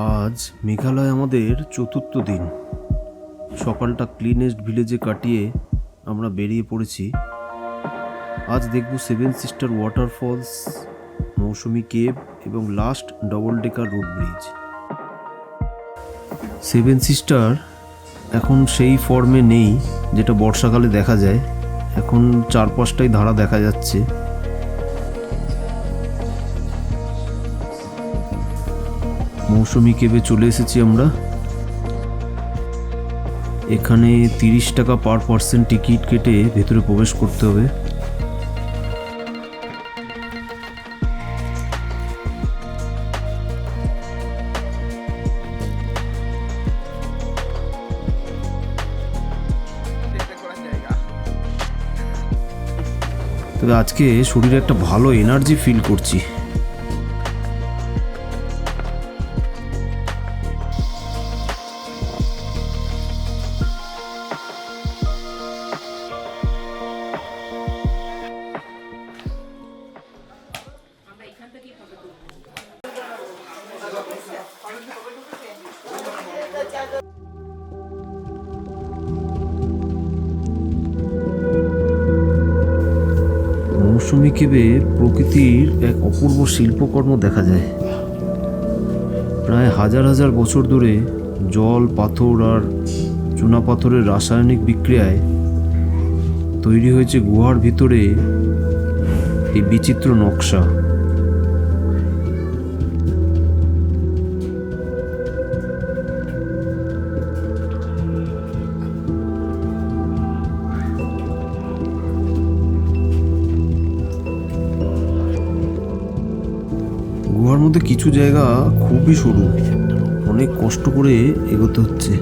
আজ মেঘালয় আমাদের চতুর্থ দিন। সকালটা ক্লিনেস্ট ভিলেজে কাটিয়ে আমরা বেরিয়ে পড়েছি। আজ দেখব seven sister waterfalls, Mawsmai cave এবং last double decker root bridge. Seven sister এখন সেই ফর্মে নেই যেটা বর্ষাকালে দেখা যায়। এখন 4-5টাই ধারা দেখা যাচ্ছে। মৌসুমি কেবে চলে এসেছি আমরা। এখানে 30 টাকা পার পার্সন টিকিট কেটে ভেতরে প্রবেশ করতে হবে। তবে আজকে শরীরে একটা ভালো এনার্জি ফিল করছি। মৌসুমি কেবে প্রকৃতির এক অপূর্ব শিল্পকর্ম দেখা যায়। প্রায় হাজার হাজার বছর ধরে জল, পাথর আর চুনাপাথরের রাসায়নিক বিক্রিয়ায় তৈরি হয়েছে গুহার ভিতরে এই বিচিত্র নকশা। গুহার মধ্যে কিছু জায়গা খুবই সরু, অনেক কষ্ট করে এগোতে হচ্ছে।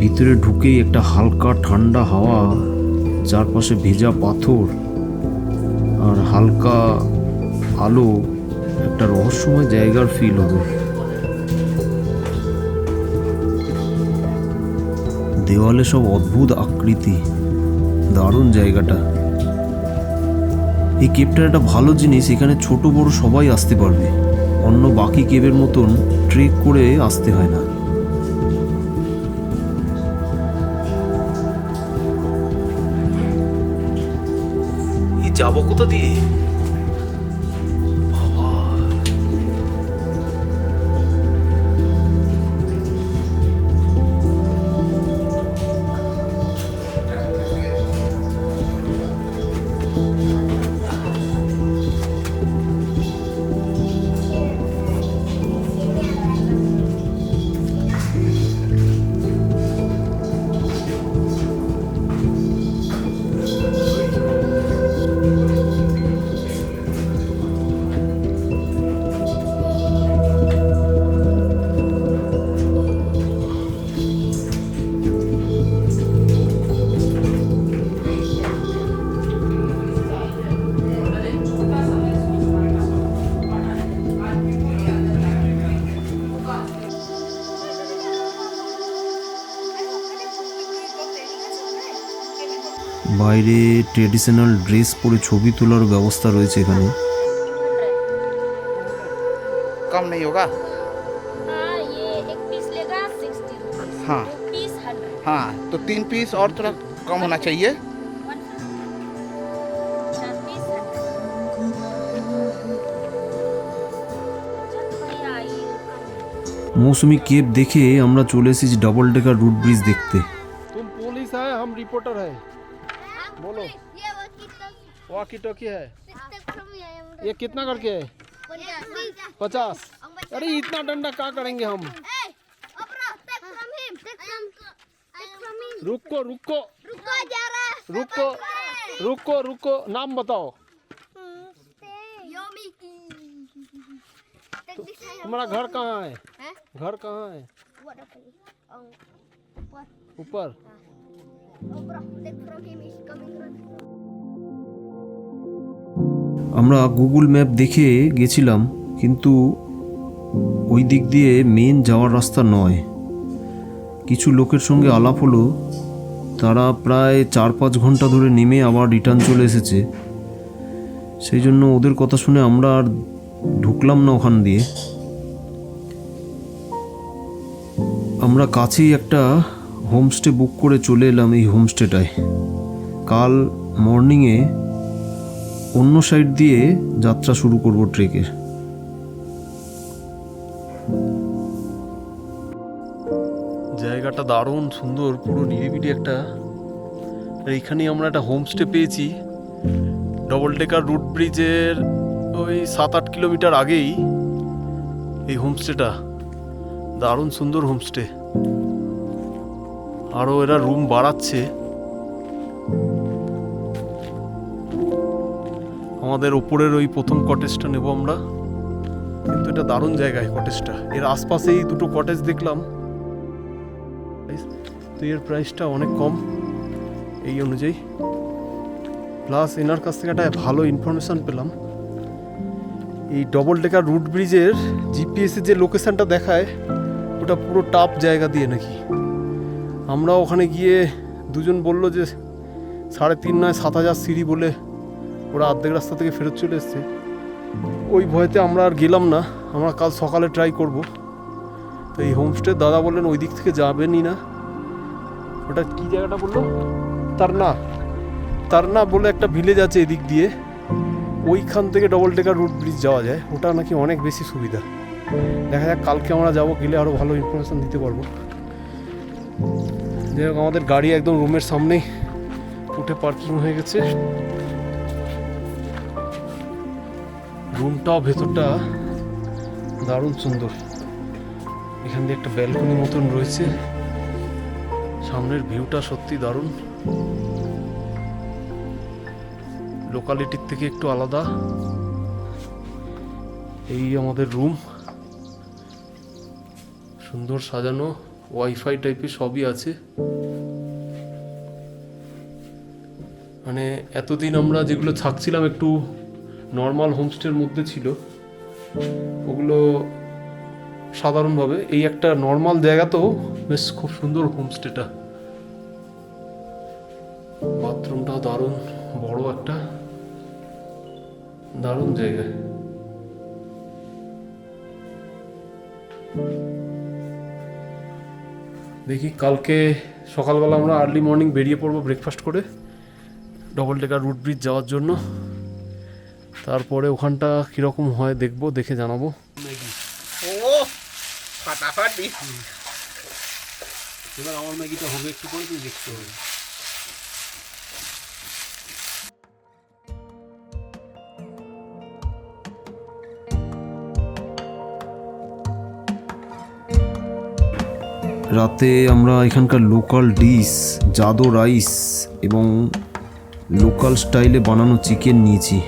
ভিতরে ঢুকেই একটা হালকা ঠান্ডা হাওয়া, চারপাশে ভেজা পাথর আর হালকা আলো, একটা রহস্যময় জায়গার ফিল হবে। দেওয়ালে সব অদ্ভুত আকৃতি, দারুণ জায়গাটা। এই কেভটার একটা ভালো জিনিস, এখানে ছোট বড় সবাই আসতে পারবে। অন্য বাকি কেভের মতন ট্রেক করে আসতে হয় না। এই যাবো কোথা দিয়ে? বাইরে ট্রেডিশনাল ড্রেস পরে ছবি তোলার ব্যবস্থা রয়েছে এখানে। कम नहीं होगा? हाँ, ये एक पीस लेगा 60 रुपीस। हाँ। दो पीस 100। हाँ, तो 3 पीस और थोड़ा कम होना चाहिए। 4 पीस 100। चल भैया ये মৌসুমি কেভ দেখে আমরা চলে এসেছি ডাবল ডেকার রুট ব্রিজ দেখতে। तुम पुलिस है, हम रिपोर्टर है। बोलो। ये वॉकी टॉकी है। वो ये कितना करके है? 50। अरे इतना डंडा क्या करेंगे हम? रुको रुको रुको रुको रुको, नाम बताओ। तुम्हारा घर कहाँ है? घर कहाँ है? ऊपर। আমরা গুগল ম্যাপ দেখে গেছিলাম, কিন্তু ওই দিক দিয়ে মেন যাওয়ার রাস্তা নয়। কিছু লোকের সঙ্গে আলাপ হলো, তারা প্রায় 4-5 ঘন্টা ধরে নেমে আবার রিটার্ন চলে এসেছে। সেই জন্য ওদের কথা শুনে আমরা আর ঢুকলাম না ওখান দিয়ে। আমরা কাছেই একটা হোমস্টে বুক করে চলে এলাম এই হোমস্টেটায়। কাল মর্নিংয়ে অন্য সাইড দিয়ে যাত্রা শুরু করব ট্রেকের। জায়গাটা দারুণ সুন্দর, পুরো নিরিবিলি একটা। এইখানেই আমরা একটা হোমস্টে পেয়েছি। ডবল ডেকার রুট ব্রিজের ওই 7-8 কিলোমিটার আগেই এই হোমস্টেটা। দারুণ সুন্দর হোমস্টে, আরও এরা রুম বাড়াচ্ছে। আমাদের ওপরের ওই প্রথম কটেজটা নেব আমরা, কিন্তু এটা দারুণ জায়গায় কটেজটা। এর আশপাশেই দুটো কটেজ দেখলাম, তো এর প্রাইসটা অনেক কম এই অনুযায়ী। প্লাস এনার কাছ থেকে একটা ভালো ইনফরমেশান পেলাম। এই ডবল ডেকার রুট ব্রিজের জিপিএসে যে লোকেশানটা দেখায় ওটা পুরো টাপ জায়গা দিয়ে নাকি। আমরা ওখানে গিয়ে দুজন বলল যে 3.5 নয় 7,000 সিঁড়ি বলে ওরা অর্ধেক রাস্তা থেকে ফেরত চলে এসছে। ওই ভয়তে আমরা আর গেলাম না, আমরা কাল সকালে ট্রাই করব। তো এই হোমস্টে দাদা বললেন ওই দিক থেকে যাবেনই না। ওটা কী জায়গাটা বললো, তারনা বলে একটা ভিলেজ আছে এদিক দিয়ে, ওইখান থেকে ডবল ডেকার রুট ব্রিজ যাওয়া যায়। ওটা নাকি অনেক বেশি সুবিধা। দেখা যাক কালকে আমরা যাবো, গেলে আরও ভালো ইনফরমেশান দিতে পারবো। যাই হোক, আমাদের গাড়ি একদম রুমের সামনেই উঠে পার্কিং হয়ে গেছে। রুমটাও ভেতরটা দারুণ সুন্দর। এখান দিয়ে একটা ব্যালকনি মতন রয়েছে, সামনের ভিউটা সত্যি দারুণ। লোকালিটির থেকে একটু আলাদা। এই আমাদের রুম, সুন্দর সাজানো, ওয়াইফাই টাইপের সবই আছে। মানে এতদিন আমরা যেগুলো থাকছিলাম একটু নর্মাল হোমস্টের মধ্যে ছিল, ওগুলো সাধারণভাবে। এই একটা নর্মাল জায়গাতেও বেশ খুব সুন্দর হোমস্টেটা। বাথরুমটাও দারুণ বড় একটা, দারুণ জায়গা। দেখি কালকে সকালবেলা আমরা আর্লি মর্নিং বেরিয়ে পড়বো ব্রেকফাস্ট করে ডবল ডেকার রুট ব্রিজ যাওয়ার জন্য। তারপরে ওখানটা কীরকম হয় দেখবো, দেখে জানাবো। ओ फटाफट भी এবার আমার ম্যাগিটা হবে একটু করে, তুই দেখতে হবে। রাতে আমরা এখানকার লোকাল ডিশ জাদো রাইস এবং লোকাল স্টাইলে বানানো চিকেন নিয়েছি।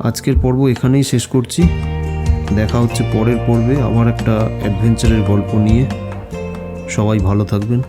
আজকের পর্ব এখানেই শেষ করছি। দেখা হচ্ছে পরের পর্বে আবার একটা অ্যাডভেঞ্চারের গল্প নিয়ে। সবাই ভালো থাকবেন।